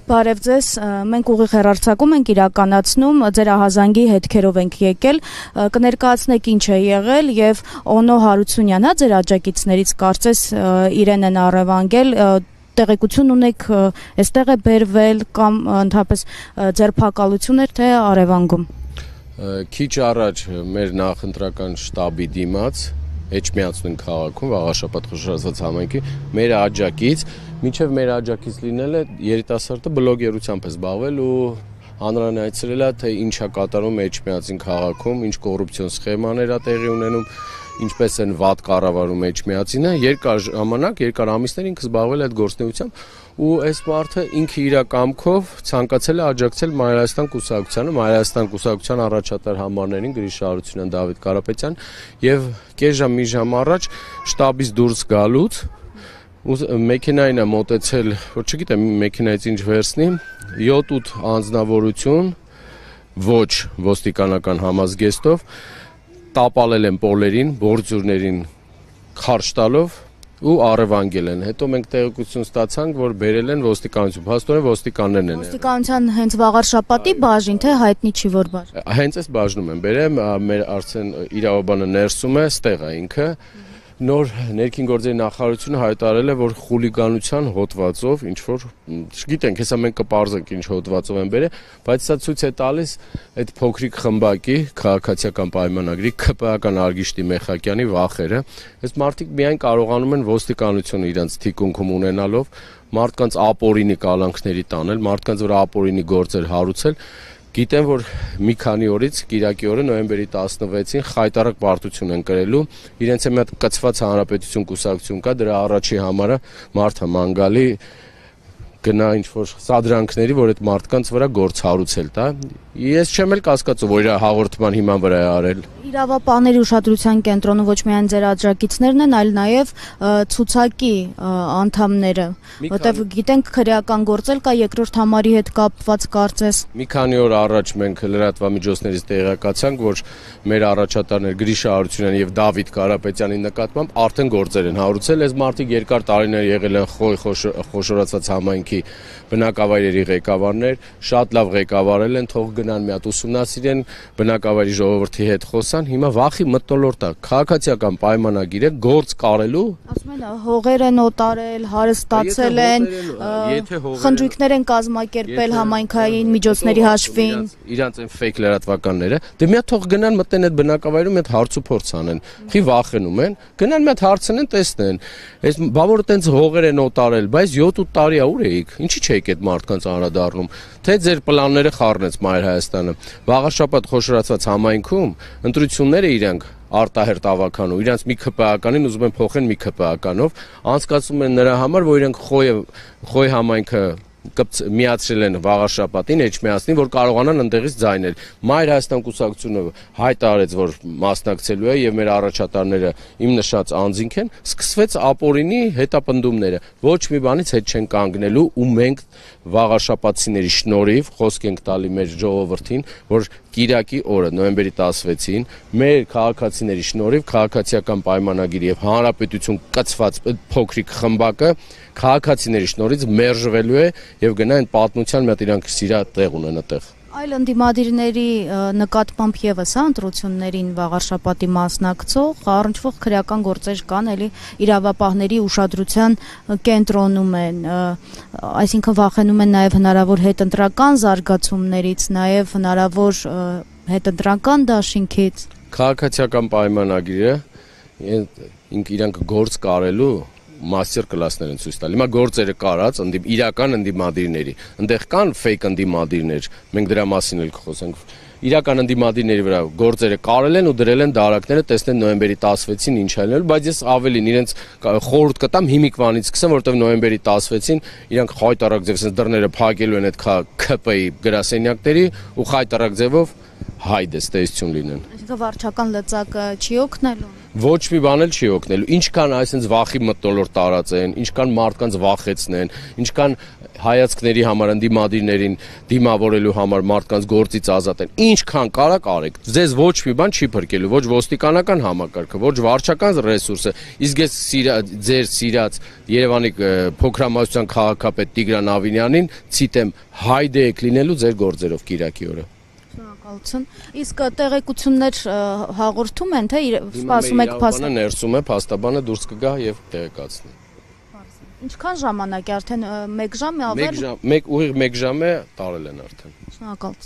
Բարև ձեզ, մենք ուղիղ հեռարձակում ենք իրականացնում, ձեր ահազանգի հետքերով ենք եկել, կներկայացնեք ինչ է եղել և Օնո Հարությունյանը ձեր աջակիցներից կարծես իրեն են առևանգել, տեղեկություն ունեք, այստեղ է բերվել կամ ընդհանրապես ձերբակալություն էր թե առևանգում։ Քիչ առաջ մեր նախընտրական շտաբի դիմաց Էջմիածնուն քաղաքում Վաղարշապատ խոշորացված համայնքի մեր աջակից, մինչև մեր աջակից լինելը երիտասարդը բլոգերությամբ է զբաղվել ու հանրայնացրել է, թե ինչ է կատարում Էջմիածին քաղաքում, ինչ կոռուպցիոն սխեմաներ է տեղի ունենում, ինչպես են վատ կառավարում Էջմիածինը, երկար ժամանակ, երկար ամիսներ ինքը զբաղվել է այդ գործունեությամբ ու այս մարդը ինքը իր կամքով ցանկացել է աջակցել Մայրհայաստան կուսակցությանը, Մայրհայաստան կուսակցության առաջատար համարներին Գրիշ Հարությունյան, Դավիթ Կարապետյան եւ կես ժամ մի ժամ առաջ շտաբից դուրս գալուց մեքենային է մոտեցել, որ չգիտեմ մեքենայից ինչ վերցնի, 7-8 անձնավորություն, ոչ ոստիկանական համազգեստով տապալել են պոլերին, բորձուրներին քարշ տալով ու առևանգել են։ Հետո մենք տեղեկություն ստացանք, որ բերել են ոստիկանություն, փաստորեն ոստիկաններն են։ Ոստիկանության հենց Վաղարշապատի բաժին, թե հայտնի չի որ բաժին։ Հենց այս բաժնում են բերեմ, մեր արդեն իրավաբանը ներսում է, ստեղ է ինքը։ Նոր ներքին գործերի նախարարությունը հայտարարել է, որ խուլիգանության հոդվածով, ինչ որ, չգիտենք, հեսա մենք կպարզենք ինչ հոդվածով են բերել, բայց սա ցույց է տալիս այդ փոքրիկ խմբակի քաղաքացիական պայմանագրի ԿՊԱ-ական Արգիշտի Մեխակյանի վախերը։ Այս մարդիկ միայն կարողանում են ոստիկանությունը իրենց թիկունքում ունենալով մարդկանց ապօրինի կալանքների տանել, մարդկանց վրա ապօրինի գործեր հարուցել։ Գիտեմ, որ մի քանի օրից Կիրակի օրը նոյեմբերի 16-ին խայտարակ պարտություն են կրելու, իրենց մի հատ կցված հանրապետություն կուսակցություն կա, դրա առաջի համարը մարդը մանգալի գնա ինչ-որ սադրանքների, որ այդ մարդկանց վրա գործ հարուցել տա։ Ես չեմ էլ կասկածում, որ իր հաղորդման հիման վրա է արել։ Իրավապահների ուշադրության կենտրոնում ոչ միայն ձեր աջակիցներն են, այլ նաև ցուցակի անդամները, որտեղ գիտենք քրեական գործել կա երկրորդ համարի հետ կապված կարծես։ Մի քանի օր առաջ մենք լրատվամիջոցներից տեղեկացանք, որ մեր առաջատարներ Գրիշ Հարությունյան եւ Դավիթ Կարապետյանի նկատմամբ արդեն գործեր են հարուցել։ Այս մարդիկ երկար տարիներ եղել են Խոյ խոշորացված համայնքի բնակավայրերի ղեկավարներ, շատ լավ ղեկավարել են, թող գնան մի հատ ուսումնասիրեն, բնակավայրի ժողովրդի հետ խոսան, հիմա վախի մթնոլորտ է, քաղաքացիական պայմանագիր է, գործ կարելու։ Ասում են հողեր են օտարել, հարստացել են, խնջույքներ են կազմակերպել համայնքային միջոցների հաշվին։ Իրանց են ֆեյք լրատվականները, դե մի հատ թող գնան մտնեն այդ բնակավայրում, մի հատ հարց ու փորձ անեն։ Խի վախենում են, գնան մի հատ հարցնեն, տեսնեն։ Այս բավարար տենց հողեր են օտարել, բայց 7-8 տարի է ուր էիք։ Ինչի՞ չեք այդ մարդկանց անդրադառնում, թե ձեր պլանները խառնեց Մայրհայաստանը։ Վաղարշապատ խոշորացված համայնքում ընտրությունները իրանք արտահերտ ավականու, իրանց մի ԿՊԱ-ականին ուզում են փոխեն մի ԿՊԱ-ականով, անցկացում են նրա համար, որ իրանք Խոյ համայնքը միացրել են Վաղարշապատին, Էջմիածնին, որ կարողանան ընդեղից ձայնել։ Մայրհայաստան կուսակցությունը հայտարարեց, որ մասնակցելու է եւ մեր առաջատարները իմ նշած անձինք են, սկսվեց ապօրինի հետապնդումները։ Ոչ մի բանից հետ չեն կանգնելու ու մենք Վաղարշապատցիների շնորհիվ խոսք ենք տալի մեր ժողովրդին, որ Կիրակի օրը նոյեմբերի 16-ին մեր քաղաքացիների շնորհիվ քաղաքացիական պայմանագիր եւ հանրապետություն կցված փոքրիկ խմբակը քաղաքացիների շնորհիվ մերժվելու է եւ գնա այն պատմության մի հատ իրանք սիրա տեղ ունեն այդտեղ։ Այլ ընդդիմադիրների նկատմամբ եւս ընտրություններին Վաղարշապատի մասնակցող առնչվող քրեական գործեր կան, էլի իրավապահների ուշադրության կենտրոնում են, այսինքն վախենում են նաեւ հնարավոր հետընտրական զարգացումներից, նաեւ հնարավոր հետընտրական դաշինքից։ Քաղաքացիական պայմանագիրը իրանք գործ կարելու մաստեր կլասներ են ցույց տալ։ Հիմա գործերը կարած իրական ընդդիմադիրների, այնտեղ կան ֆեյք ընդդիմադիրներ, մենք դրա մասին էլ կխոսենք։ Իրական ընդդիմադիրների վրա գործերը կարել են ու դրել են դարակները, տեսնեն նոյեմբերի 16-ին ինչ է լինելու, բայց ես ավելին իրենց խորհուրդ կտամ հիմիկվանից սկսեմ, որովհետև նոյեմբերի 16-ին իրանք խայտարակ ձևով դռները փակելու են այդ ԿՊ-ի գրասենյակների ու խայտարակ ձևով հայդես տեսություն լինեն։ Այսինքն վարչական լծակը չի օգնելու։ Ոչ մի բան էլ չի օգնելու։ Ինչքան այսպես վախի մթնոլորտ տարածեն, ինչքան մարդկանց վախեցնեն, ինչքան հայացքների համար ընդդիմադիրներին դիմավորելու համար մարդկանց գործից ազատեն, ինչքան կարաք արեք, ձեզ ոչ մի բան չի փրկելու, ոչ ոստիկանական համակարգը, ոչ վարչական ռեսուրսը, իսկ ես ձեր սիրած Երևանի փոքրամասնության քաղաքապետ Տիգրան Ավինյանին ցիտեմ հայդե եք լինելու ձեր գործերով Կիրակի օրը։ Շնորհակալություն։ Իսկ տեղեկություններ հաղորդում են, թե սպասում եք փաստաբանը ներսում է, փաստաբանը դուրս կգա եւ տեղեկացնի։ Ինչքան ժամանակ է արդեն 1 ժամ է ավել։ Ուղիղ 1 ժամ է տարել են արդեն։ Շնորհակալություն։